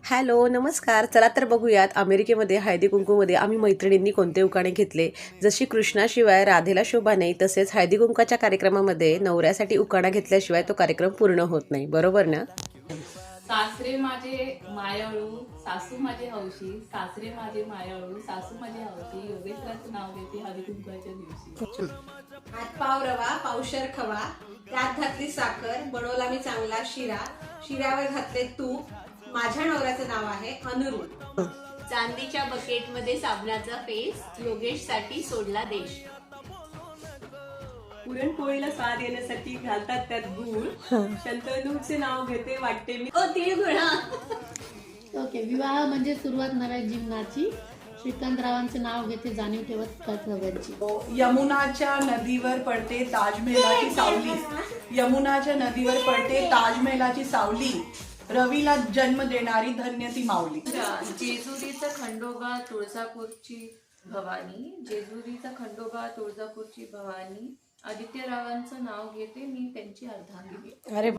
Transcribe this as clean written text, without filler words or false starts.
Hello, नमस्कार. चला तर बघूयात अमेरिकेमध्ये हळदी कुंकूमध्ये आम्ही मैत्रिणींनी कोणते उखाणे घेतले. जशी कृष्णाशिवाय राधेला शोभा नाही, तसेच हळदी कुंकाच्या कार्यक्रमामध्ये नवऱ्यासाठी उखाणा घेतल्याशिवाय तो कार्यक्रम पूर्ण होत नाही. बरोबर ना? सासरे माझे मायाळू, सासू माझे हौशी. सासरे माझे मायाळू, सासू माझे हौशी. योगेश्वराचं नाव घेते हळदी कुंकवाच्या दिवशी. हातपाव रवा पावशर खवा, त्यात घातली साखर, बनवला मी चांगला शिरा, शिऱ्यावर घातले तूप, माझ्या नवऱ्याचं नाव आहे अनुरूप. चांदीच्या बकेटमध्ये साबणाचा फेस, योगेशसाठी सोडला देश. पुरणपोळीला स्वाद येण्यासाठी घालतात त्यात गूळ. शंतनूचे नाव घेते वाटते मी. तिळगुळा. ओके. विवाह म्हणजे सुरुवात नव्या जीवनाची. श्रीकांतरावांचे नाव घेते जाणीव ठेवत कर्तव्याची. यमुनाच्या नदीवर पडते ताजमहलाची सावली. यमुनाच्या नदीवर पडते ताजमहलाची सावली. रवीला जन्म देणारी धन्य ती माऊली. जेजुरीचा खंडोबा तुळजापूरची भवानी. जेजुरीचा खंडोबा तुळजापूरची भवानी. आदित्यरावांचं नाव घेते मी त्यांची अर्धांगिनी. अरे